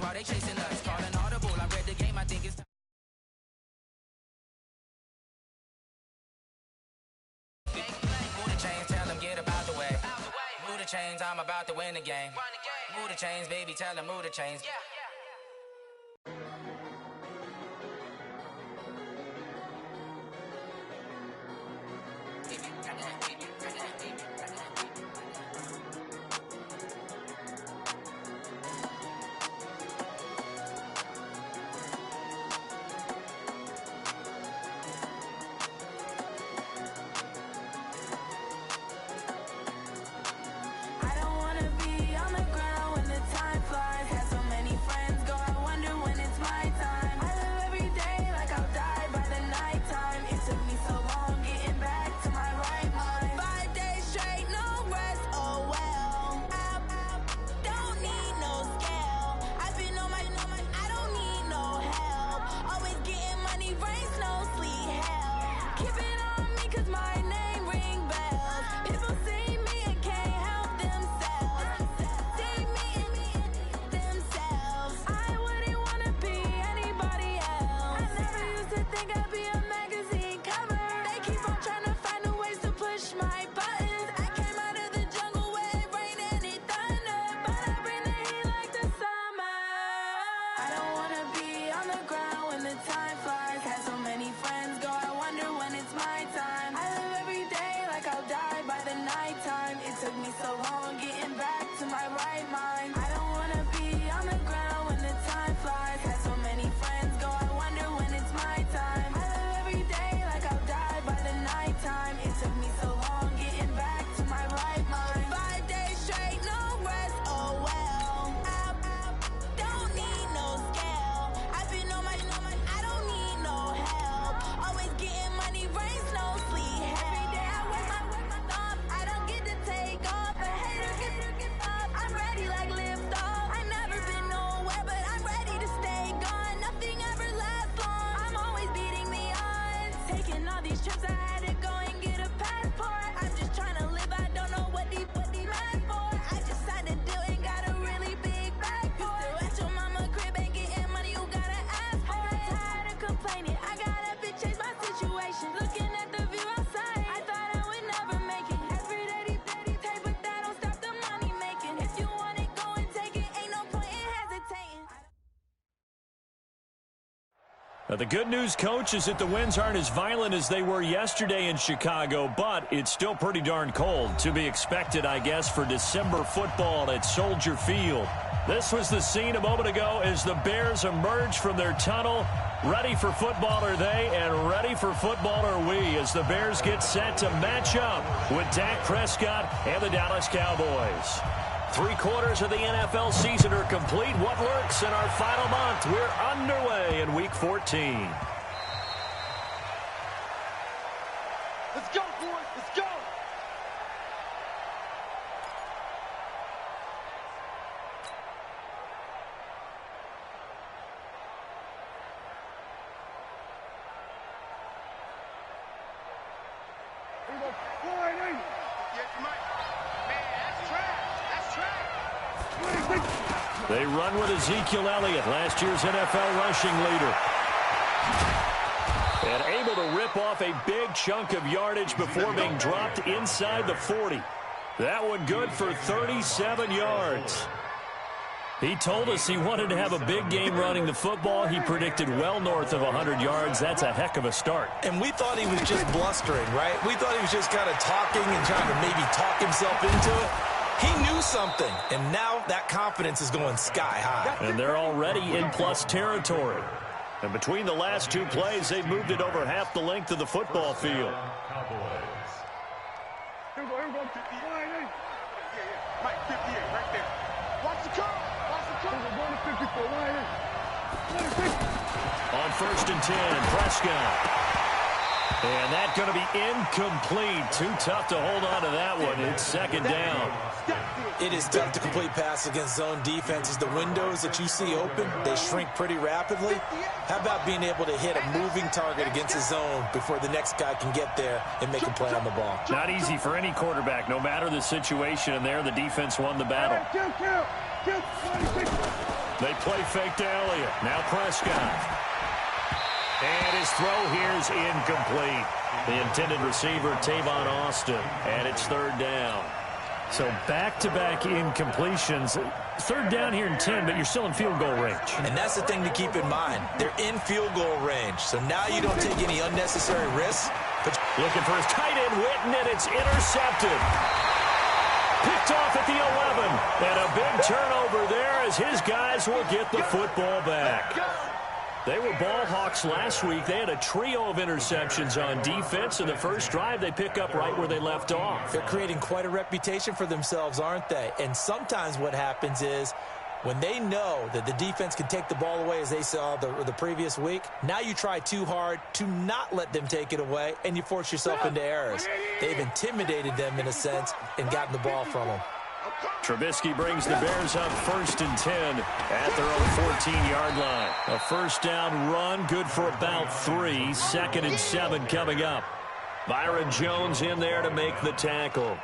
while they chasing us. Calling audible, I read the game, I think it's time. Move the chains, tell them get about the way. Move the chains, I'm about to win the game. Move the chains, baby, tell them move the chains. The good news, Coach, is that the winds aren't as violent as they were yesterday in Chicago, but it's still pretty darn cold. To be expected, I guess, for December football at Soldier Field. This was the scene a moment ago as the Bears emerged from their tunnel. Ready for football are they, and ready for football are we, as the Bears get set to match up with Dak Prescott and the Dallas Cowboys. 3/4 of the NFL season are complete. What lurks in our final month? We're underway in Week 14. Let's go, boys. Let's go. They run with Ezekiel Elliott, last year's NFL rushing leader. And able to rip off a big chunk of yardage before being dropped inside the 40. That one good for 37 yards. He told us he wanted to have a big game running the football. He predicted well north of 100 yards. That's a heck of a start. And we thought he was just blustering, right? We thought he was just kind of talking and trying to maybe talk himself into it. He knew something, and now that confidence is going sky high. And they're already in plus territory. And between the last two plays, they've moved it over half the length of the football field. On 1st and 10, Prescott. And that's going to be incomplete. Too tough to hold on to that one. It's second down. It is tough to complete pass against zone defenses. The windows that you see open, they shrink pretty rapidly. How about being able to hit a moving target against a zone before the next guy can get there and make a play on the ball? Not easy for any quarterback, no matter the situation. And there, the defense won the battle. They play fake to Elliott. Now Prescott. And his throw here is incomplete. The intended receiver, Tavon Austin. And it's third down. So back-to-back incompletions. Third down here in 10, but you're still in field goal range. And that's the thing to keep in mind. They're in field goal range. So now you don't take any unnecessary risks. But looking for his tight end, Witten, and it's intercepted. Picked off at the 11. And a big turnover there as his guys will get the football back. They were ball hawks last week. They had a trio of interceptions on defense. In the first drive, they pick up right where they left off. They're creating quite a reputation for themselves, aren't they? And sometimes what happens is when they know that the defense can take the ball away, as they saw the previous week, now you try too hard to not let them take it away, and you force yourself into errors. They've intimidated them in a sense and gotten the ball from them. Trubisky brings the Bears up 1st and 10 at their own 14-yard line. A first down run, good for about 3. 2nd and 7 coming up. Byron Jones in there to make the tackle.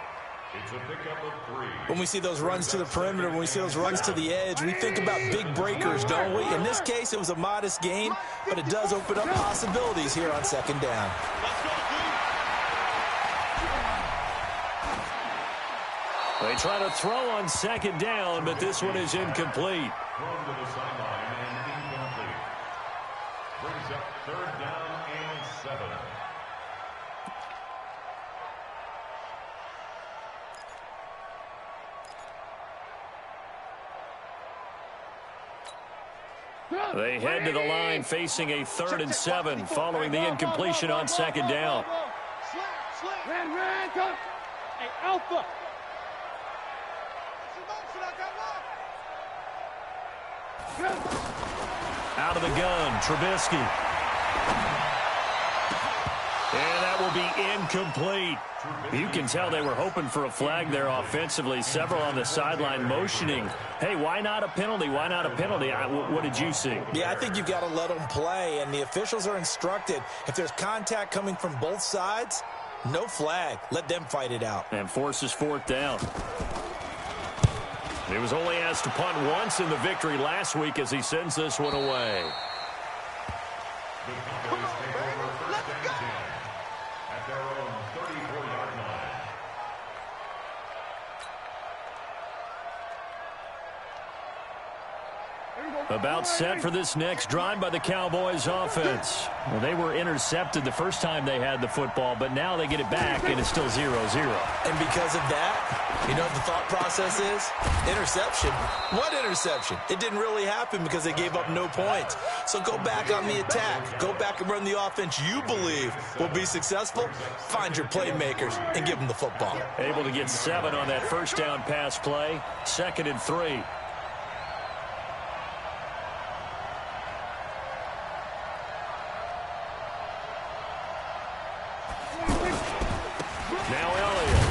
When we see those runs to the perimeter, when we see those runs to the edge, we think about big breakers, don't we? In this case, it was a modest gain, but it does open up possibilities here on 2nd down. They try to throw on 2nd down, but this one is incomplete. Thrown to the sideline and incomplete. Brings up 3rd down and 7. They head to the line facing a 3rd and 7 following the incompletion on 2nd down. Ran, come. Hey, Alpha. Out of the gun, Trubisky. And that will be incomplete. You can tell they were hoping for a flag there offensively. Several on the sideline motioning, hey, why not a penalty? Why not a penalty? What did you see? Yeah, I think you've got to let them play, and the officials are instructed. If there's contact coming from both sides, no flag. Let them fight it out. And forces 4th down. He was only asked to punt once in the victory last week as he sends this one away. The Cowboys take over 1st and 10 at their own 34-yard line. About set for this next drive by the Cowboys offense. Well, they were intercepted the first time they had the football, but now they get it back, and it's still 0-0. And because of that, you know what the thought process is? Interception. What interception? It didn't really happen because they gave up no points. So go back on the attack. Go back and run the offense you believe will be successful. Find your playmakers and give them the football. Able to get 7 on that first down pass play. 2nd and 3. Now Elliott.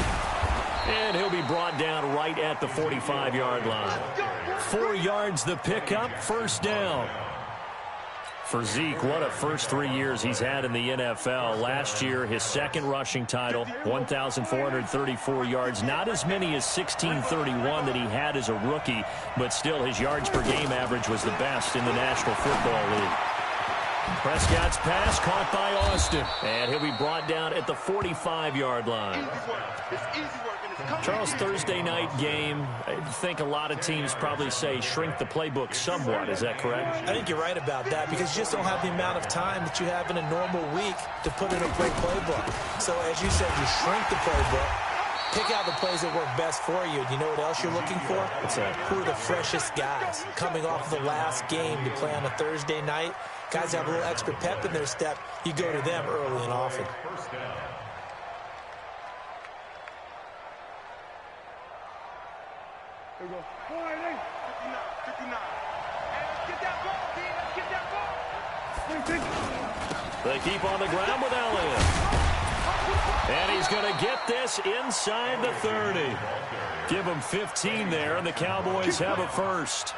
And he'll be brought down right at the 45-yard line. 4 yards the pickup, 1st down. For Zeke, what a first 3 years he's had in the NFL. Last year, his 2nd rushing title, 1,434 yards. Not as many as 1,631 that he had as a rookie, but still his yards per game average was the best in the National Football League. Prescott's pass caught by Austin, and he'll be brought down at the 45-yard line. Charles, Thursday night game, I think a lot of teams probably say shrink the playbook somewhat. Is that correct? I think you're right about that because you just don't have the amount of time that you have in a normal week to put in a great playbook. So as you said, you shrink the playbook, pick out the plays that work best for you. You know what else you're looking for? What's that? Who are the freshest guys coming off the last game to play on a Thursday night? Guys have a little extra pep in their step. You go to them early and often. First down. Here we go. 59. Get that ball, D. Let's get that ball. They keep on the ground with Elliott. And he's going to get this inside the 30. Give him 15 there, and the Cowboys have a first.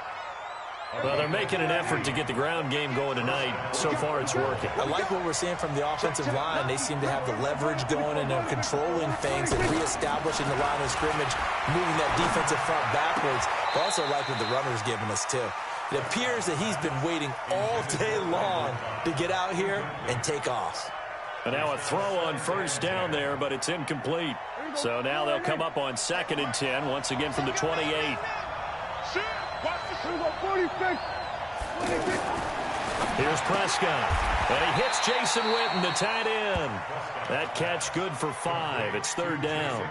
Well, they're making an effort to get the ground game going tonight. So far, it's working. I like what we're seeing from the offensive line. They seem to have the leverage going, and they're controlling things and reestablishing the line of scrimmage, moving that defensive front backwards. I also like what the runner's giving us, too. It appears that he's been waiting all day long to get out here and take off. And now a throw on first down there, but it's incomplete. So now they'll come up on 2nd and 10, once again from the 28. Here's Prescott. And he hits Jason Witten, the tight end. That catch good for 5. It's 3rd down.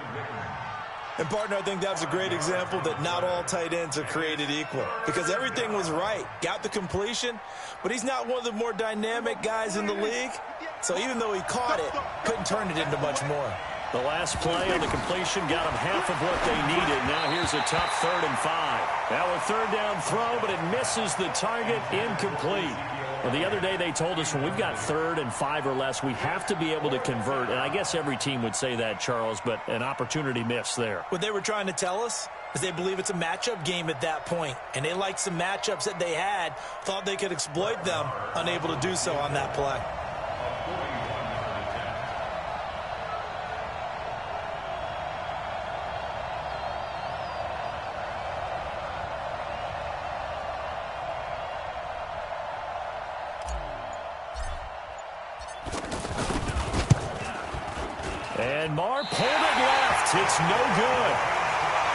And, partner, I think that's a great example that not all tight ends are created equal, because everything was right. Got the completion, but he's not one of the more dynamic guys in the league. So even though he caught it, couldn't turn it into much more. The last play on the completion got them half of what they needed. Now here's a tough 3rd and 5. Now a 3rd down throw, but it misses the target, incomplete. Well, the other day they told us when we've got 3rd and 5 or less, we have to be able to convert. And I guess every team would say that, Charles, but an opportunity missed there. What they were trying to tell us is they believe it's a matchup game at that point. And they liked some matchups that they had, thought they could exploit them, unable to do so on that play. And Maher pulled it left. It's no good.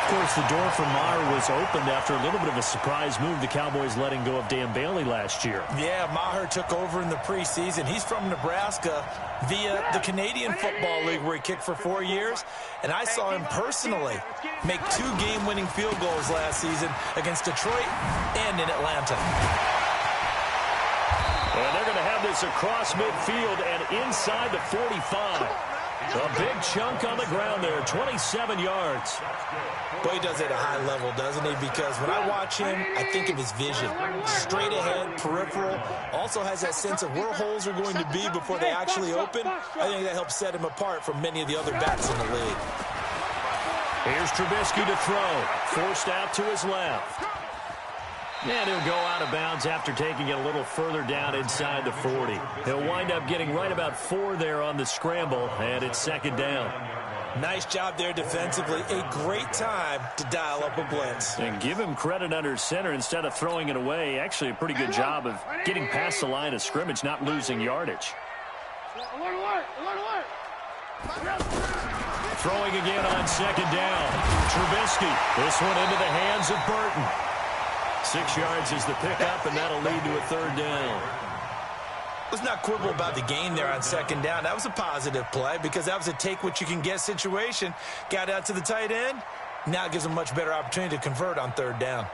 Of course, the door for Maher was opened after a little bit of a surprise move. The Cowboys letting go of Dan Bailey last year. Yeah, Maher took over in the preseason. He's from Nebraska via the Canadian Football League, where he kicked for 4 years. And I saw him personally make 2 game-winning field goals last season against Detroit and in Atlanta. And they're going to have this across midfield and inside the 45. A big chunk on the ground there, 27 yards. Boy, he does it at a high level, doesn't he? Because when I watch him, I think of his vision. Straight ahead, peripheral. Also has that sense of where holes are going to be before they actually open. I think that helps set him apart from many of the other backs in the league. Here's Trubisky to throw. Forced out to his left. And he'll go out of bounds after taking it a little further down inside the 40. He'll wind up getting right about 4 there on the scramble, and it's 2nd down. Nice job there defensively. A great time to dial up a blitz. And give him credit under center instead of throwing it away. Actually, a pretty good job of getting past the line of scrimmage, not losing yardage. Throwing again on 2nd down. Trubisky. This one into the hands of Burton. 6 yards is the pickup, and that'll lead to a 3rd down. Let's not quibble about the gain there on 2nd down. That was a positive play because that was a take-what-you-can-get situation. Got out to the tight end. Now it gives them a much better opportunity to convert on 3rd down.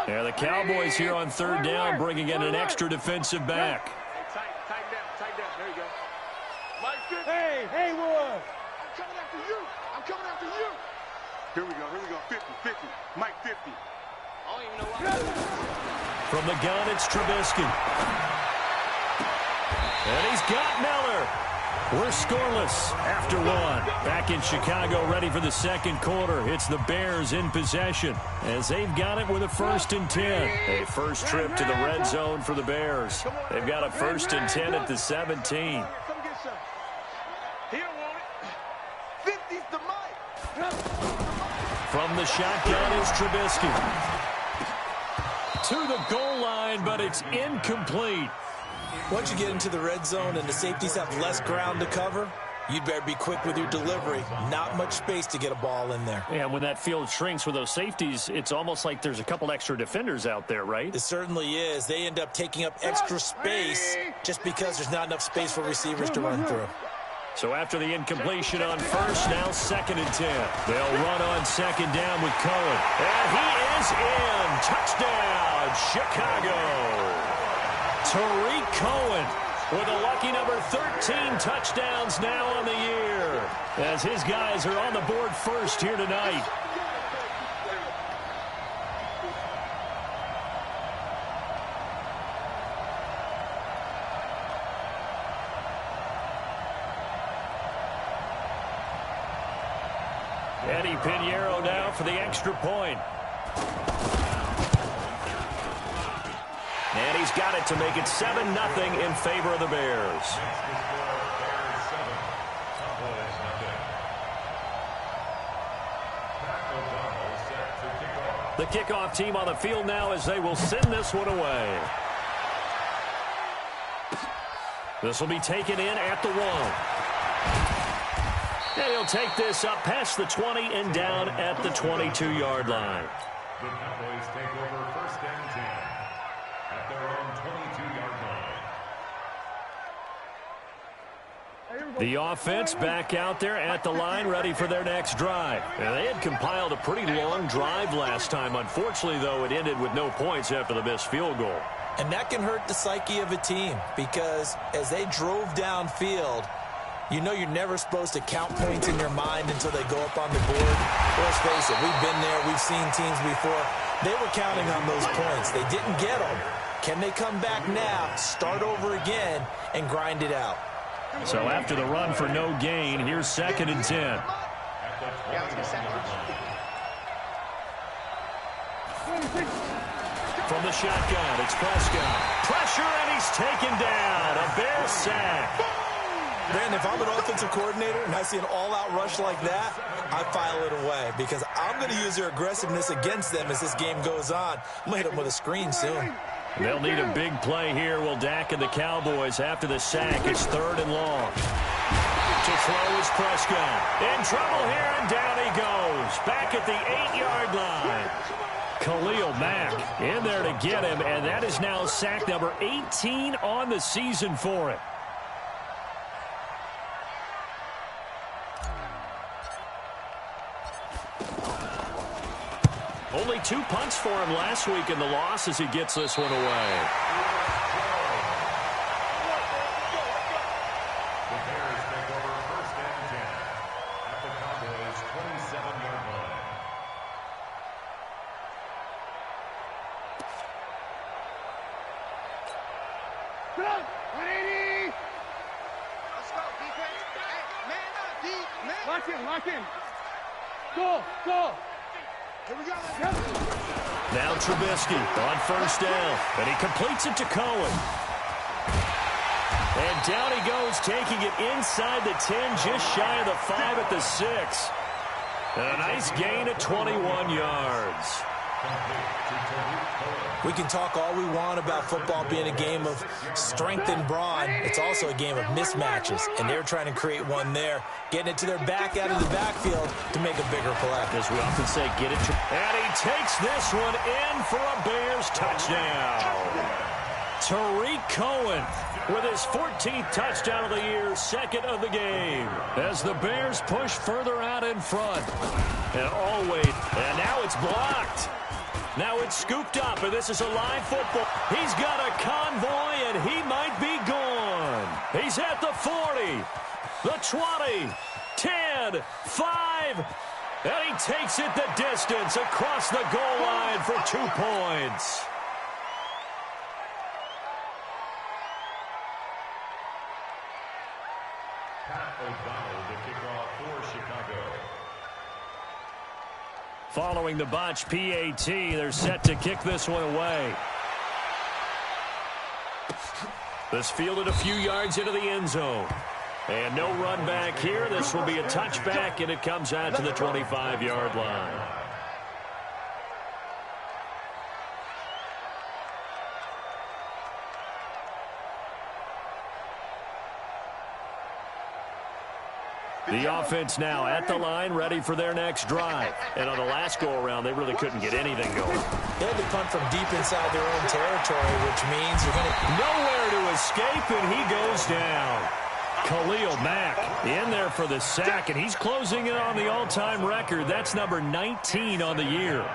Yeah, the Cowboys here on 3rd down bringing in an extra defensive back. Tighten down. There you go. Hey, Haywood. I'm coming after you. Here we go. 50. Mike 50. I don't even know why. From the gun, it's Trubisky. And he's got Miller. We're scoreless after 1. Back in Chicago, ready for the 2nd quarter. It's the Bears in possession as they've got it with a 1st and 10. A first trip to the red zone for the Bears. They've got a 1st and 10 at the 17. Come get some. He don't want it. 50's the Mike. From the shotgun is Trubisky. To the goal line, but it's incomplete. Once you get into the red zone and the safeties have less ground to cover, you'd better be quick with your delivery. Not much space to get a ball in there. And when that field shrinks with those safeties, it's almost like there's a couple extra defenders out there, right? It certainly is. They end up taking up extra space just because there's not enough space for receivers to run through. So after the incompletion on 1st, now 2nd and 10. They'll run on 2nd down with Cohen. And he is in. Touchdown, Chicago. Tariq Cohen with a lucky number 13 touchdowns now on the year, as his guys are on the board first here tonight. Eddie Pinheiro now for the extra point. And he's got it to make it 7-0 in favor of the Bears. The kickoff team on the field now as they will send this one away. This will be taken in at the 1. And he'll take this up past the 20 and down at the 22-yard line. The Cowboys take over 1st and 10 at their own 22-yard line. The offense back out there at the line, ready for their next drive. And they had compiled a pretty long drive last time. Unfortunately, though, it ended with no points after the missed field goal. And that can hurt the psyche of a team because as they drove downfield, you know you're never supposed to count points in your mind until they go up on the board. Let's face it, we've been there. We've seen teams before. They were counting on those points. They didn't get them. Can they come back now, start over again, and grind it out? So after the run for no gain, here's 2nd and 10. From the shotgun, it's Prescott. Pressure, and he's taken down. A Bears sack. Man, if I'm an offensive coordinator and I see an all-out rush like that, I file it away because I'm going to use their aggressiveness against them as this game goes on. I'm going to hit them with a screen soon. They'll need a big play here. Will Dak and the Cowboys after the sack. It's 3rd and long. To throw is Prescott. In trouble here, and down he goes. Back at the 8-yard line. Khalil Mack in there to get him, and that is now sack number 18 on the season for him. Only 2 punts for him last week in the loss as he gets this one away. The Bears take over 1st and 10 at the Cowboys' 27-yard line. Get up! 180! Let's go, defense. Hey, man up, D, man. Lock in. Go. Here we go. Now Trubisky on 1st down, and he completes it to Cohen. And down he goes, taking it inside the 10, just shy of the 5 at the 6. And a nice gain of 21 yards. We can talk all we want about football being a game of strength and brawn. It's also a game of mismatches, and they're trying to create one there, getting it to their back out of the backfield to make a bigger play. As we often say, get it to... And he takes this one in for a Bears touchdown. Tariq Cohen with his 14th touchdown of the year, 2nd of the game. As the Bears push further out in front. And now it's blocked. Now it's scooped up, and this is a live football. He's got a convoy, and he might be gone. He's at the 40, the 20, 10, 5, and he takes it the distance across the goal line for 2 points. Pat O'Donnell, the kickoff for Chicago. Following the botch PAT, they're set to kick this one away. This fielded a few yards into the end zone. And no run back here. This will be a touchback, and it comes out to the 25-yard line. The offense now at the line, ready for their next drive. And on the last go-around, they really couldn't get anything going. They had to punt from deep inside their own territory, which means you're going to... Nowhere to escape, and he goes down. Khalil Mack in there for the sack, and he's closing in on the all-time record. That's number 19 on the year.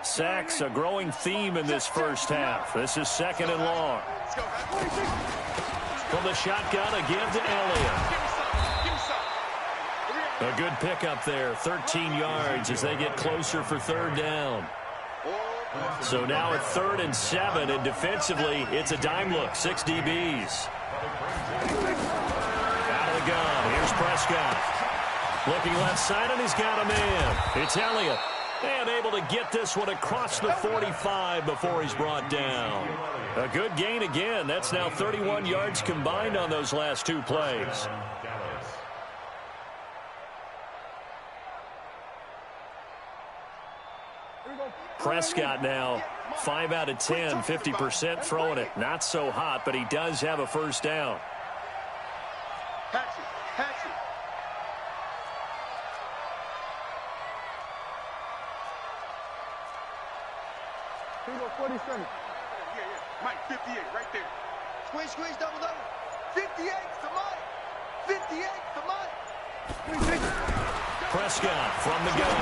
Sacks, a growing theme in this first half. This is 2nd and long. From the shotgun, a give to Elliott. A good pickup there, 13 yards as they get closer for 3rd down. So now at 3rd and 7, and defensively, it's a dime look, 6 DBs. Out of the gun, here's Prescott. Looking left side, and he's got a man. It's Elliott. And able to get this one across the 45 before he's brought down. A good gain again. That's now 31 yards combined on those last two plays. Prescott now 5 out of 10, 50% throwing it. Not so hot, but he does have a first down. Patch it. Patch it. Here we go, 47. Yeah. Mike, 58, right there. Squeeze, double. 58 to Mike. 58 to Mike. Prescott from the gun.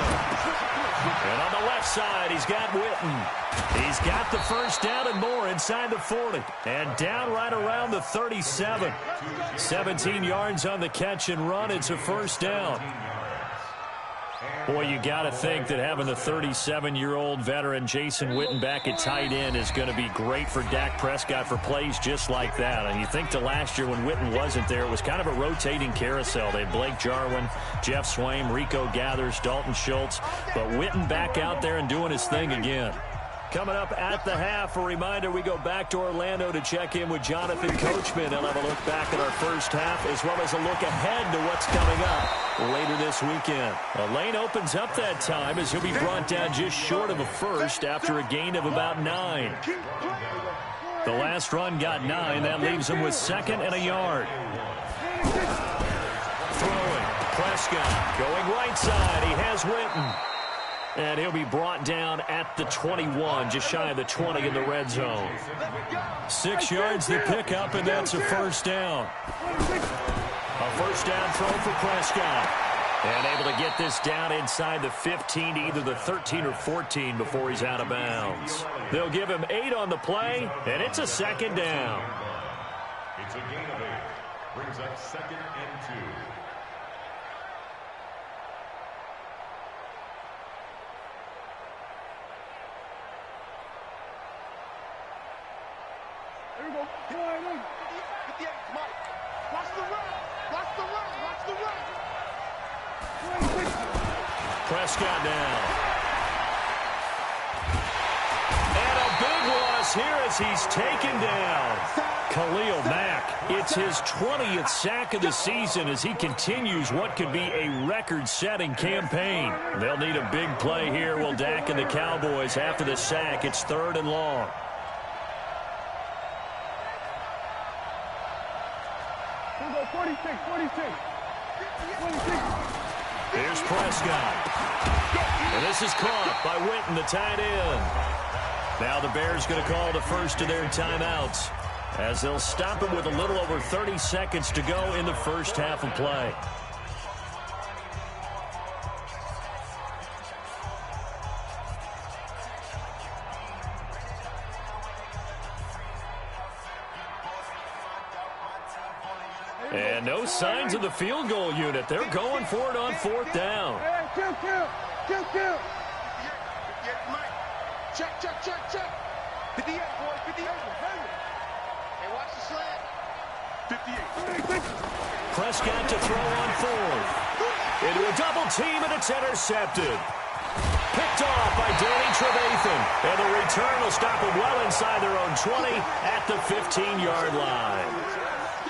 And on the left side, he's got Witten. He's got the first down and more inside the 40. And down right around the 37. 17 yards on the catch and run. It's a first down. Boy, you got to think that having the 37-year-old veteran Jason Witten back at tight end is going to be great for Dak Prescott for plays just like that. And you think to last year when Witten wasn't there, it was kind of a rotating carousel. They had Blake Jarwin, Jeff Swaim, Rico Gathers, Dalton Schultz. But Witten back out there and doing his thing again. Coming up at the half, a reminder, we go back to Orlando to check in with Jonathan Coachman. He'll have a look back at our first half as well as a look ahead to what's coming up later this weekend. A lane opens up that time as he'll be brought down just short of a first after a gain of about 9. The last run got 9. That leaves him with second and a yard. Throwing. Prescott going right side. He has Witten. And he'll be brought down at the 21, just shy of the 20 in the red zone. 6 yards the pickup, and that's a first down. A first down throw for Prescott. And able to get this down inside the 15 to either the 13 or 14 before he's out of bounds. They'll give him 8 on the play, and it's a second down. It's a gain of 8. Brings up second and 2. Here we go. 58, Mike. Watch the run. Watch the run. Watch the run. Prescott down. And a big loss here as he's taken down. Khalil Mack, it's his 20th sack of the season as he continues what could be a record-setting campaign. They'll need a big play here, will Dak and the Cowboys after the sack. It's 3rd and long. Here we go, 46. Here's Prescott. And this is caught by Witten, the tight end. Now the Bears going to call the first of their timeouts as they'll stop him with a little over 30 seconds to go in the first half of play. And no signs of the field goal unit. They're going for it on 4th down. Hey, kill. 58, Mike. Check. 58, boy, 58. Hey, watch the slant. 58. Prescott to throw on 4th. Into a double team, and it's intercepted. Picked off by Danny Trevathan. And the return will stop them well inside their own 20 at the 15-yard line.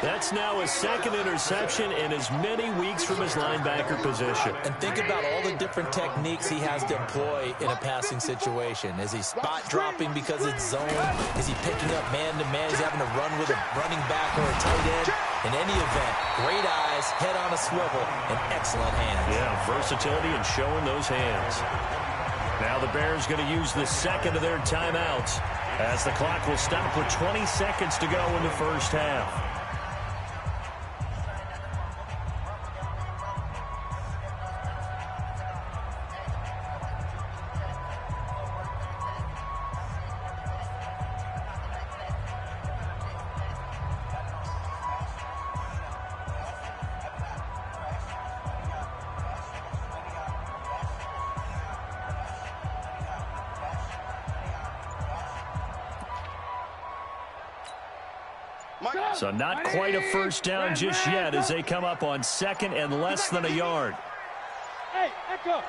That's now his second interception in as many weeks from his linebacker position. And think about all the different techniques he has to employ in a passing situation. Is he spot dropping because it's zone? Is he picking up man-to-man? Is he having to run with a running back or a tight end? In any event, great eyes, head on a swivel, and excellent hands. Yeah, versatility and showing those hands. Now the Bears going to use the second of their timeouts as the clock will stop with 20 seconds to go in the first half. So not quite a first down just yet as they come up on 2nd and less than a yard. Hey, echo.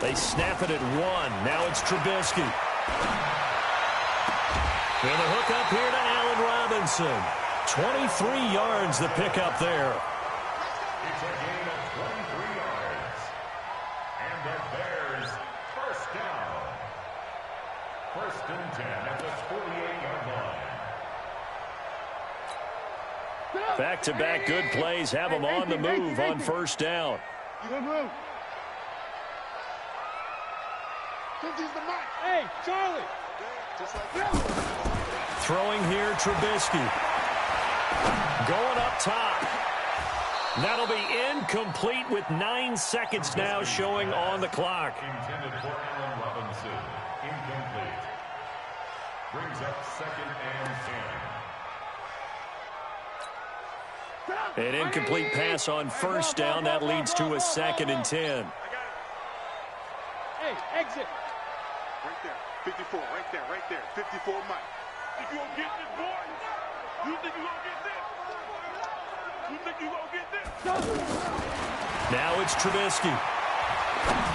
They snap it at 1. Now it's Trubisky. And a hook up here to Allen Robinson. 23 yards the pick up there. It's a gain of 23 yards. And the Bears first down. 1st and 10 at the 48-yard line. Back-to-back good plays have them on the move on 1st down. Hey, Charlie. Throwing here, Trubisky. Going up top. That'll be incomplete with 9 seconds now showing on the clock. Intended for Allen Robinson. Incomplete. Brings up 2nd and 10. An incomplete pass on 1st down. That leads to a 2nd and 10. Hey, exit. Right there. 54. Right there. 54, Mike. Think you gonna get this, boy? You think you gonna get this? You think you gonna get this? Now it's Trubisky.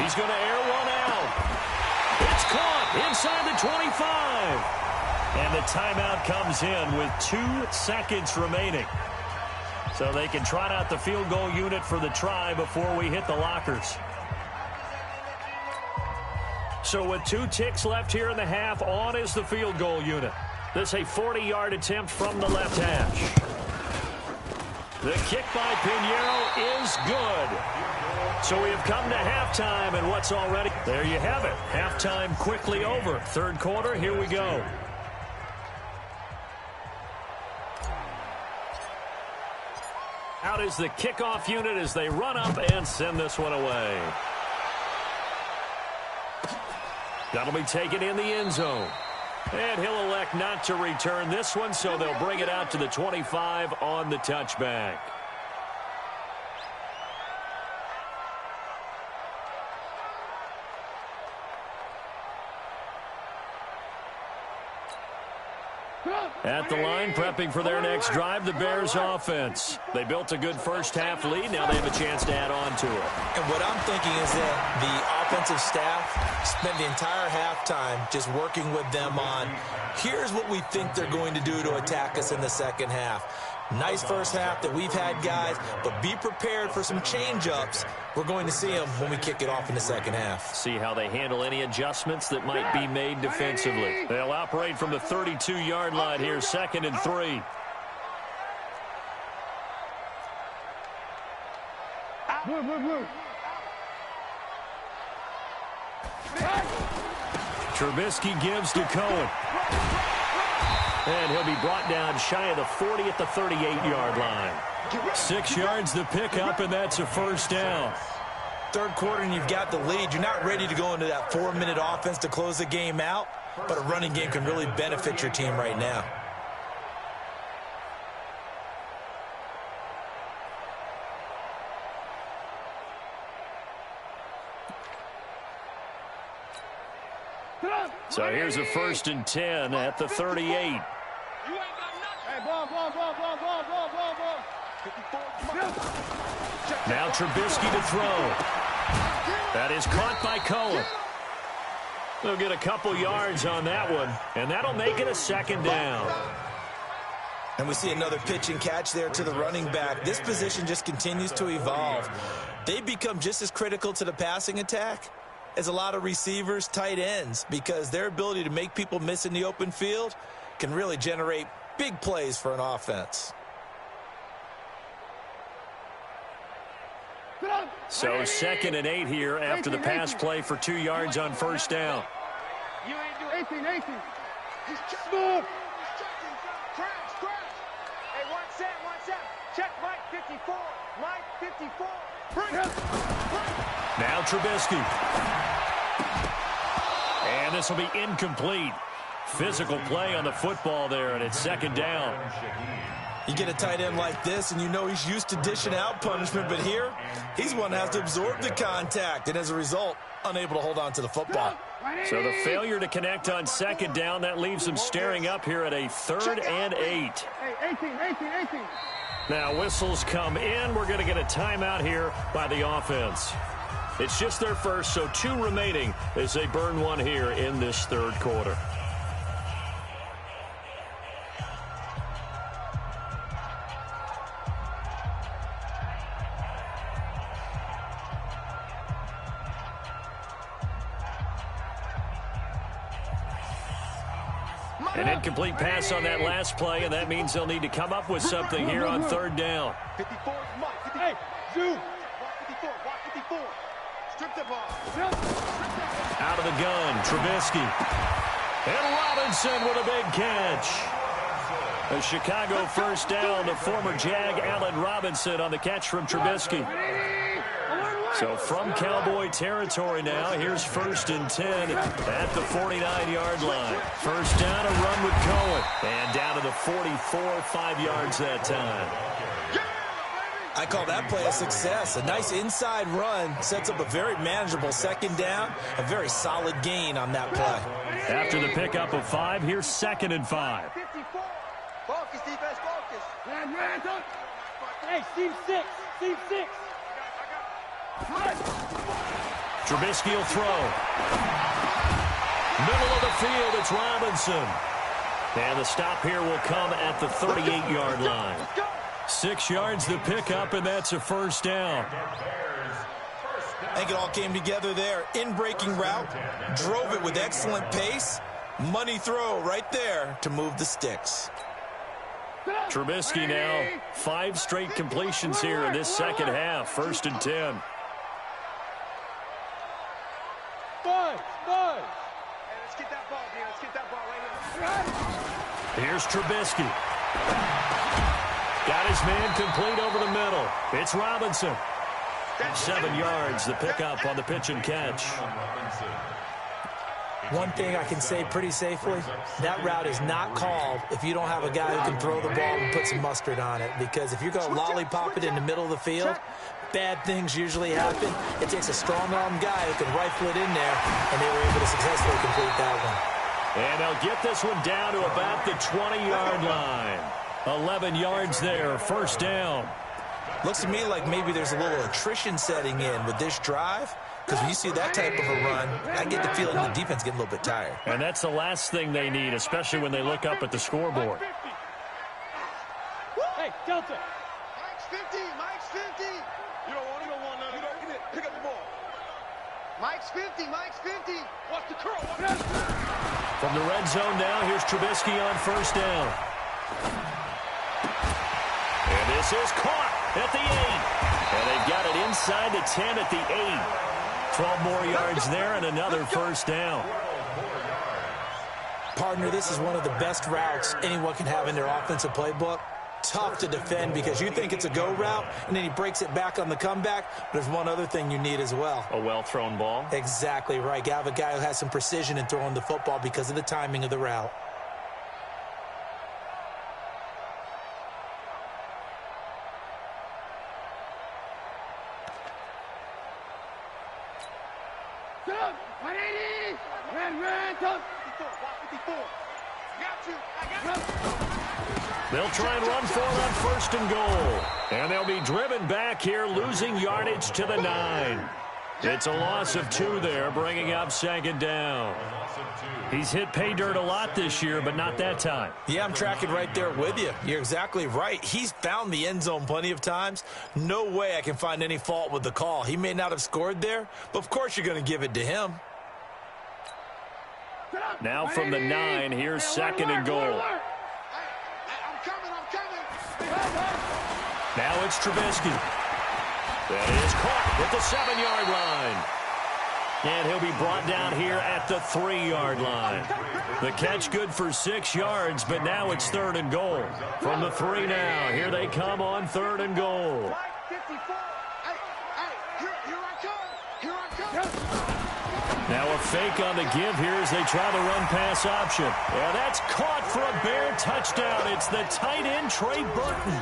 He's going to air one out. It's caught inside the 25. And the timeout comes in with 2 seconds remaining. So they can trot out the field goal unit for the try before we hit the lockers. So with 2 ticks left here in the half, on is the field goal unit. This a 40-yard attempt from the left hash. The kick by Pinheiro is good. So we have come to halftime, and what's already... There you have it. Halftime quickly over. 3rd quarter, here we go. Out is the kickoff unit as they run up and send this one away. That'll be taken in the end zone. And he'll elect not to return this one, so they'll bring it out to the 25 on the touchback. At the line, prepping for their next drive, the Bears offense. They built a good first-half lead. Now they have a chance to add on to it. And what I'm thinking is that the offensive staff spent the entire halftime just working with them on, here's what we think they're going to do to attack us in the second half. Nice first half that we've had, guys, but be prepared for some change-ups. We're going to see them when we kick it off in the second half. See how they handle any adjustments that might be made defensively. They'll operate from the 32-yard line here, 2nd and 3. Trubisky gives to Cohen. And he'll be brought down shy of the 40 at the 38-yard line. 6 yards to pick up, and that's a 1st down. 3rd quarter, and you've got the lead. You're not ready to go into that 4-minute offense to close the game out, but a running game can really benefit your team right now. So here's a 1st and 10 at the 38. Now Trubisky to throw. That is caught by Cohen. They'll get a couple yards on that one, and that'll make it a 2nd down. And we see another pitch and catch there to the running back. This position just continues to evolve. They become just as critical to the passing attack as a lot of receivers, tight ends, because their ability to make people miss in the open field can really generate big plays for an offense. So 2nd and 8 here after the pass play for 2 yards on 1st down. You ain't doing 18. He's checking. Crash. Hey, 1 second. Check Mike 54. Mike 54. Bring it. Now Trubisky. And this will be incomplete. Physical play on the football there, and it's 2nd down. You get a tight end like this, and you know he's used to dishing out punishment, but here, he's one that has to absorb the contact, and as a result, unable to hold on to the football. So the failure to connect on 2nd down, that leaves him staring up here at a 3rd and 8. Hey, 18. Now whistles come in. We're going to get a timeout here by the offense. It's just their first, so 2 remaining as they burn one here in this third quarter. An incomplete pass on that last play, and that means they'll need to come up with something here on third down. 54 is Mike. Hey, Zoom. Block 54. Block 54. Strip the ball. Out of the gun, Trubisky. And Robinson with a big catch. A Chicago first down to former Jag Allen Robinson on the catch from Trubisky. So from Cowboy territory now, here's 1st and 10 at the 49-yard line. First down, a run with Cohen. And down to the 44, 5 yards that time. I call that play a success. A nice inside run sets up a very manageable second down. A very solid gain on that play. After the pickup of 5, here's 2nd and 5. 54. Focus, defense, focus. Hey, Steve 6. Steve 6. Trubisky will throw. Middle of the field, it's Robinson. And the stop here will come at the 38-yard line. 6 yards the pickup, and that's a first down. I think it all came together there. In-breaking route, drove it with excellent pace. Money throw right there to move the sticks. Trubisky now 5 straight completions here in this second half. 1st and 10. 5. Hey, let's get that ball, dude. Let's get that ball right here. Here's Trubisky. Got his man complete over the middle. It's Robinson. 7 yards, the pickup on the pitch and catch. One thing I can say pretty safely, that route is not called if you don't have a guy who can throw the ball and put some mustard on it. Because if you're going to lollipop it in the middle of the field, bad things usually happen. It takes a strong-arm guy who can rifle it in there, and they were able to successfully complete that one. And they'll get this one down to about the 20-yard line. 11 yards there, first down. Looks to me like maybe there's a little attrition setting in with this drive, because when you see that type of a run, I get the feeling the defense getting a little bit tired. And that's the last thing they need, especially when they look up at the scoreboard. Hey, Delta. Mike's 50. Mike's 50. You don't want it. You don't want none. You don't get it. Pick up the ball. Mike's 50. Mike's 50. Watch the curl. From the red zone now, here's Trubisky on first down. And this is caught at the 8. And they've got it inside the 10 at the 8. 12 more yards there and another first down. Partner, this is one of the best routes anyone can have in their offensive playbook. Tough to defend because you think it's a go route, and then he breaks it back on the comeback. But there's one other thing you need as well. A well-thrown ball. Exactly right. You have a guy who has some precision in throwing the football because of the timing of the route. They'll try and run for it on first and goal. And they'll be driven back here, losing yardage to the 9. It's a loss of 2 there, bringing up second down. He's hit pay dirt a lot this year, but not that time. Yeah, I'm tracking right there with you. You're exactly right. He's found the end zone plenty of times. No way I can find any fault with the call. He may not have scored there, but of course you're going to give it to him. Now from the 9, here's second and goal. Now it's Trubisky. That is caught at the 7-yard line. And he'll be brought down here at the 3-yard line. The catch good for 6 yards, but now it's third and goal. From the 3 now, here they come on third and goal. Now a fake on the give here as they try the run-pass option. And that's caught for a Bear touchdown. It's the tight end, Trey Burton.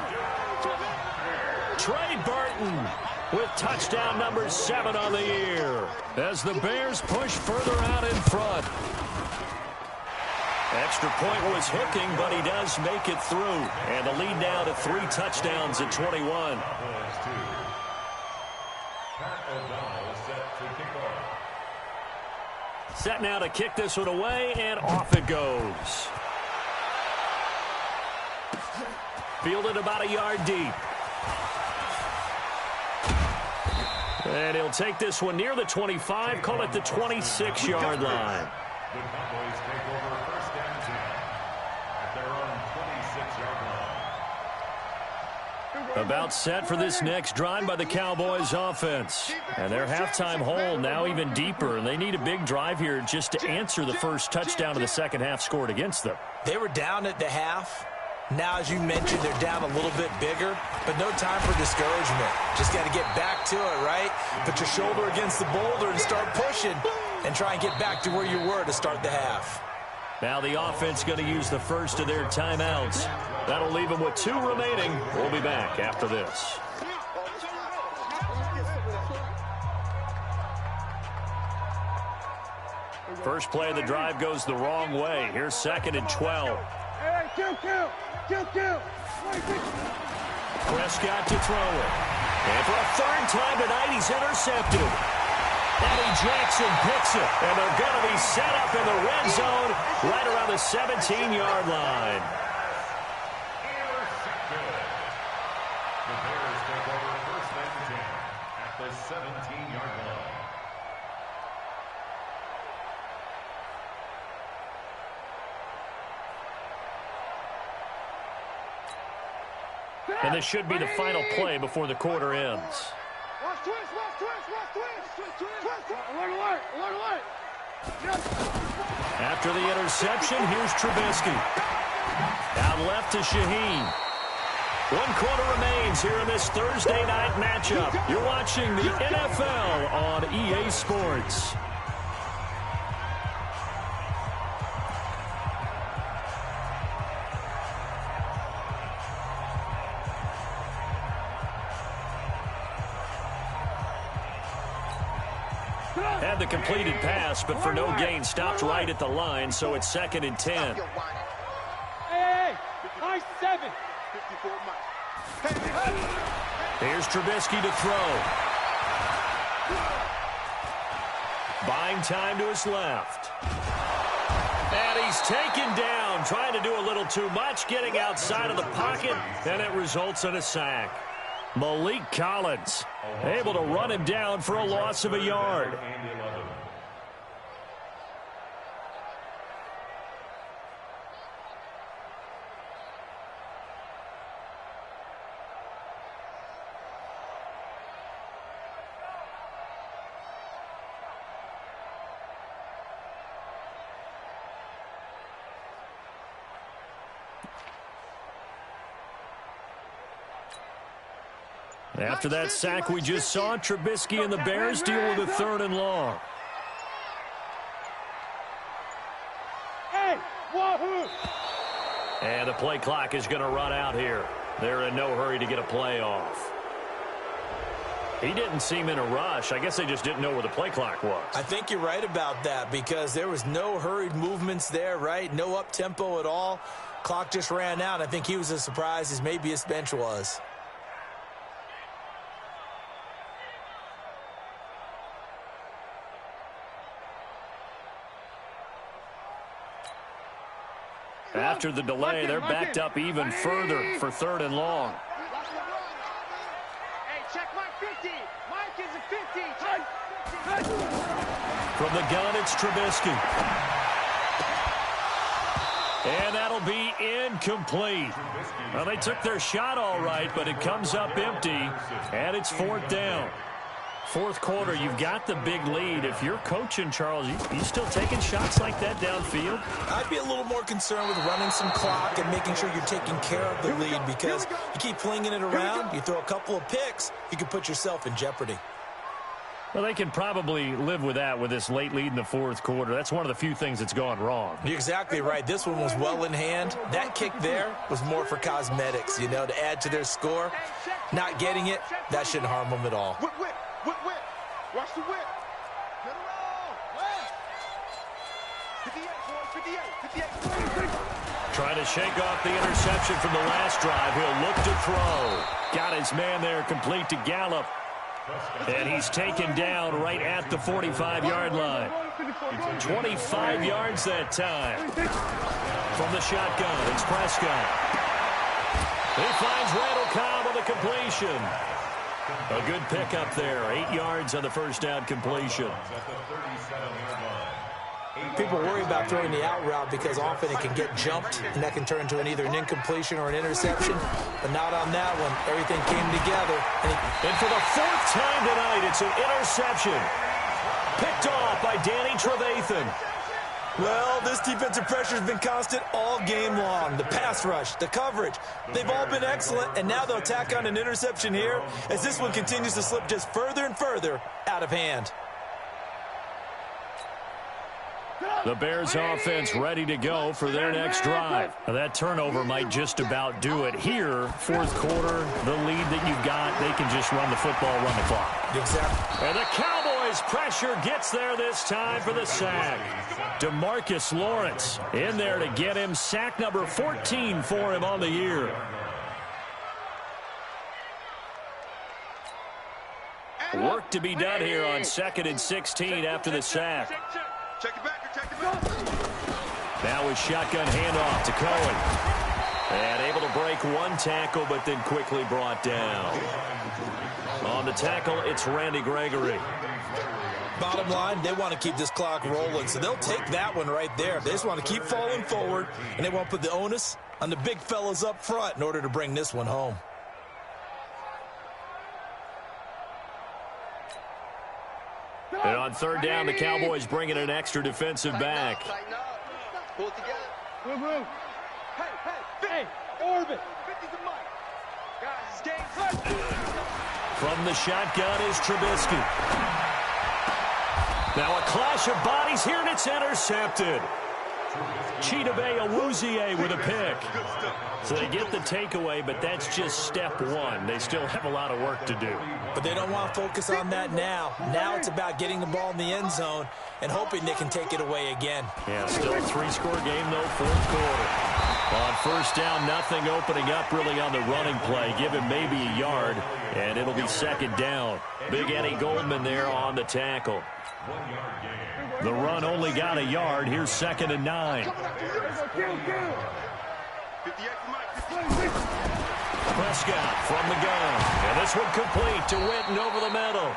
Trey Burton with touchdown number 7 on the year as the Bears push further out in front. Extra point was hooking, but he does make it through. And the lead now to 3 touchdowns at 21. Pat O'Donnell set Set now to kick this one away, and off it goes. Fielded about a yard deep. And he'll take this one near the 25, call it the 26-yard line. The Cowboys take over first and 10 at their own 26-yard line. About set for this next drive by the Cowboys offense. And their halftime hole now even deeper, and they need a big drive here just to answer the first touchdown of the second half scored against them. They were down at the half. Now, as you mentioned, they're down a little bit bigger, but no time for discouragement. Just got to get back to it, right? Put your shoulder against the boulder and start pushing and try and get back to where you were to start the half. Now the offense going to use the first of their timeouts. That'll leave them with 2 remaining. We'll be back after this. First play of the drive goes the wrong way. Here's 2nd and 12. Prescott to throw it. And for a 3rd time tonight, he's intercepted. Eddie Jackson picks it. And they're going to be set up in the red zone right around the 17-yard line. Intercepted. The Bears take over first and 10 at the 17-yard line. And this should be the final play before the quarter ends. After the interception, here's Trubisky. Out left to Shaheen. 1 quarter remains here in this Thursday night matchup. You're watching the NFL on EA Sports. Had the completed pass, but for no gain, stopped right at the line, so it's 2nd and 10. Hey, 7. Here's Trubisky to throw. Buying time to his left. And he's taken down, trying to do a little too much, getting outside of the pocket, and it results in a sack. Malik Collins able to run him down for a loss of a yard. After that sack we just saw, Trubisky and the Bears deal with a 3rd and long. And the play clock is going to run out here. They're in no hurry to get a play off. He didn't seem in a rush. I guess they just didn't know where the play clock was. I think you're right about that because there was no hurried movements there, right? No up-tempo at all. Clock just ran out. I think he was as surprised as maybe his bench was. After the delay, they're backed up even further for 3rd and long. Hey, check Mike 50. Mike is a 50. From the gun, it's Trubisky. And that'll be incomplete. Well, they took their shot all right, but it comes up empty, and it's 4th down. 4th quarter, you've got the big lead. If you're coaching, Charles, you still taking shots like that downfield? I'd be a little more concerned with running some clock and making sure you're taking care of the lead because you keep flinging it around, you throw a couple of picks, you can put yourself in jeopardy. Well, they can probably live with that with this late lead in the 4th quarter. That's one of the few things that's gone wrong. You're exactly right. This one was well in hand. That kick there was more for cosmetics, you know, to add to their score. Not getting it, that shouldn't harm them at all. Whip. Watch the whip. Get it all. 58. Trying to shake off the interception from the last drive. He'll look to throw. Got his man there complete to Gallup. And he's taken down right at the 45-yard line. 25 yards that time. From the shotgun, it's Prescott. He finds Randall Cobb on the completion. A good pickup there. 8 yards on the first down completion. People worry about throwing the out route because often it can get jumped, and that can turn into either an incompletion or an interception. But not on that one. Everything came together. And for the fourth time tonight, it's an interception. Picked off by Danny Trevathan. Well, this defensive pressure has been constant all game long. The pass rush, the coverage, they've all been excellent, and now they'll tack on an interception here as this one continues to slip just further and further out of hand. The Bears offense ready to go for their next drive. Now, that turnover might just about do it here. Fourth quarter, the lead that you've got, they can just run the football, run the clock. Exactly. And the Cowboys pressure gets there this time for the sack. DeMarcus Lawrence in there to get him sack number 14 for him on the year. Work to be done here on 2nd and 16 after the sack. Check it back. Check it back. Now a shotgun handoff to Cohen. And able to break one tackle, but then quickly brought down. On the tackle, it's Randy Gregory. Bottom line, they want to keep this clock rolling, so they'll take that one right there. They just want to keep falling forward, and they won't put the onus on the big fellas up front in order to bring this one home. And on third down, the Cowboys bringing an extra defensive back. Pull it together. Move. Hey, Orbit. 50's a mic. Guys, it's game. From the shotgun is Trubisky. Now a clash of bodies here, and it's intercepted. Chidobe Awuzie with a pick. So they get the takeaway, but that's just step one. They still have a lot of work to do. But they don't want to focus on that now. Now it's about getting the ball in the end zone and hoping they can take it away again. Yeah, still a three-score game, though, fourth quarter. On first down, nothing opening up really on the running play. Give him maybe a yard, and it'll be second down. Big Eddie Goldman there on the tackle. The run only got a yard. Here's 2nd and 9. Prescott from the gun. And this one complete to Witten over the middle.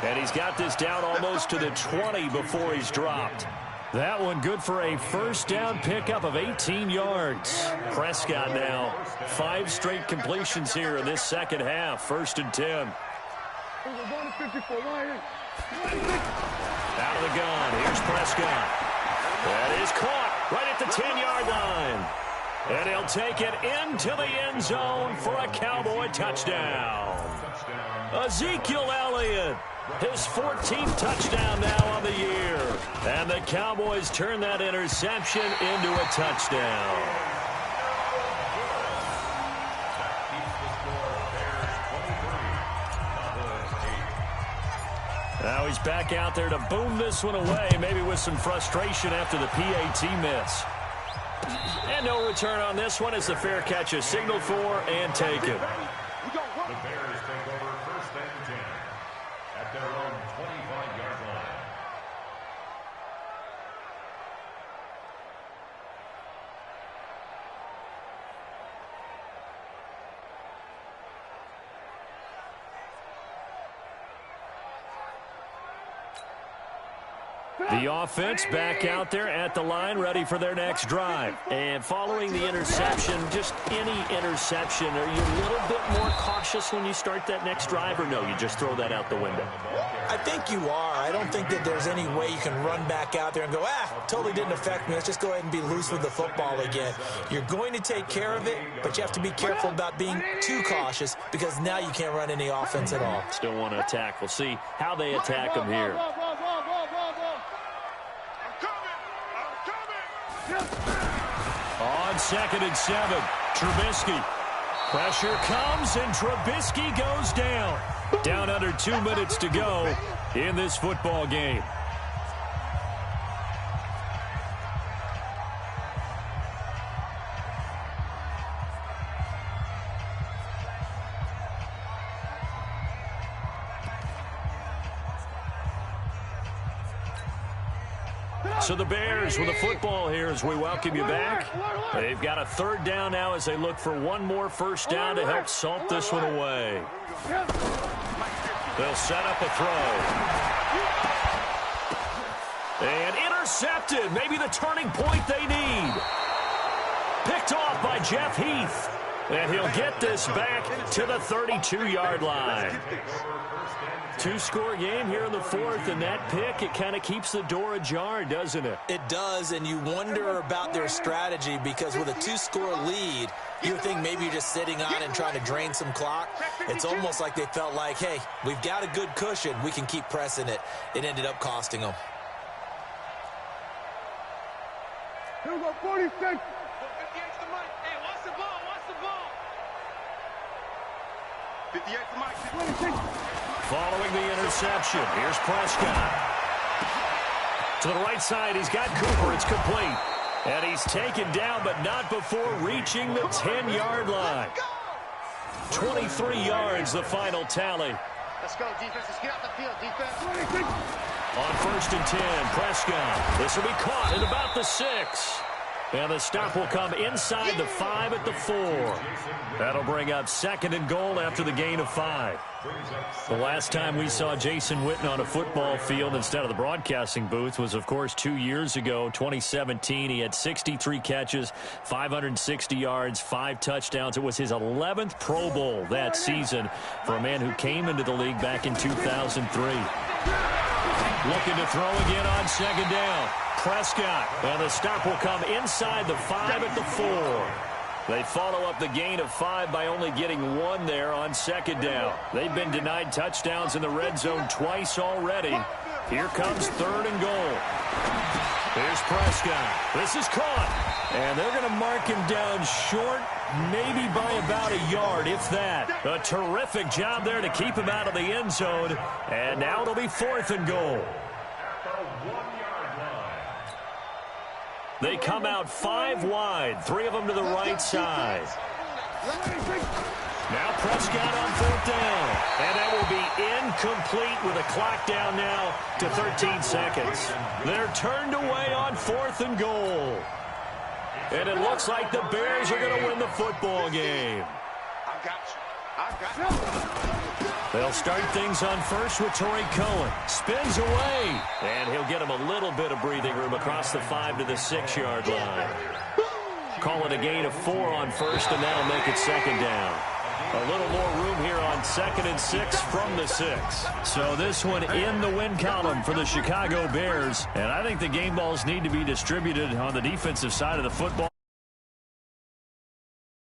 And he's got this down almost to the 20 before he's dropped. That one good for a first down pickup of 18 yards. Prescott now 5 straight completions here in this second half. 1st and 10. Out of the gun. Here's Prescott. That is caught right at the 10-yard line. And he'll take it into the end zone for a Cowboy touchdown. Ezekiel Elliott, his 14th touchdown now on the year. And the Cowboys turn that interception into a touchdown. Now he's back out there to boom this one away, maybe with some frustration after the PAT miss. And no return on this one as the fair catch is signaled for and taken. The Bears take over 1st and 10 at their own 25-yard line. The offense back out there at the line, ready for their next drive. And following the interception, just any interception, are you a little bit more cautious when you start that next drive, or no, you just throw that out the window? I think you are. I don't think that there's any way you can run back out there and go, totally didn't affect me. Let's just go ahead and be loose with the football again. You're going to take care of it, but you have to be careful about being too cautious because now you can't run any offense at all. Still want to attack. We'll see how they attack them here. On 2nd and 7, Trubisky. Pressure comes, and Trubisky goes down. Down under 2 minutes to go in this football game. So the Bears with the football here as we welcome you back. They've got a 3rd down now as they look for one more first down to help salt this one away. They'll set up a throw. And intercepted. Maybe the turning point they need. Picked off by Jeff Heath. And he'll get this back to the 32-yard line. 2-score game here in the 4th, and that pick, it kind of keeps the door ajar, doesn't it? It does, and you wonder about their strategy because with a 2-score lead, you would think maybe you're just sitting on and trying to drain some clock. It's almost like they felt like, hey, we've got a good cushion. We can keep pressing it. It ended up costing them. Here we go, 46. 58's the mic. Hey, watch the ball, watch the ball. 58's the mic. 26. Following the interception, here's Prescott. To the right side, he's got Cooper. It's complete. And he's taken down, but not before reaching the 10-yard line. 23 yards, the final tally. Let's go, defense. Let's get out the field, defense. On 1st and 10, Prescott. This will be caught at about the 6. And the stop will come inside the 5 at the 4. That'll bring up 2nd and goal after the gain of 5. The last time we saw Jason Witten on a football field instead of the broadcasting booth was, of course, 2 years ago, 2017. He had 63 catches, 560 yards, 5 touchdowns. It was his 11th Pro Bowl that season for a man who came into the league back in 2003. Looking to throw again on 2nd down. Prescott, and the stop will come inside the 5 at the 4. They follow up the gain of 5 by only getting 1 there on 2nd down. They've been denied touchdowns in the red zone twice already. Here comes 3rd and goal. Here's Prescott. This is caught. And they're going to mark him down short, maybe by about a yard, if that. A terrific job there to keep him out of the end zone. And now it'll be 4th and goal. They come out 5 wide, 3 of them to the right side. Now Prescott on 4th down. And that will be incomplete with a clock down now to 13 seconds. They're turned away on 4th and goal. And it looks like the Bears are going to win the football game. I got you. I got you. They'll start things on first with Torrey Cohen. Spins away. And he'll get him a little bit of breathing room across the 5 to the 6-yard line. Call it a gain of 4 on first, and that'll make it 2nd down. A little more room here on 2nd and 6 from the 6. So this one in the win column for the Chicago Bears. And I think the game balls need to be distributed on the defensive side of the football.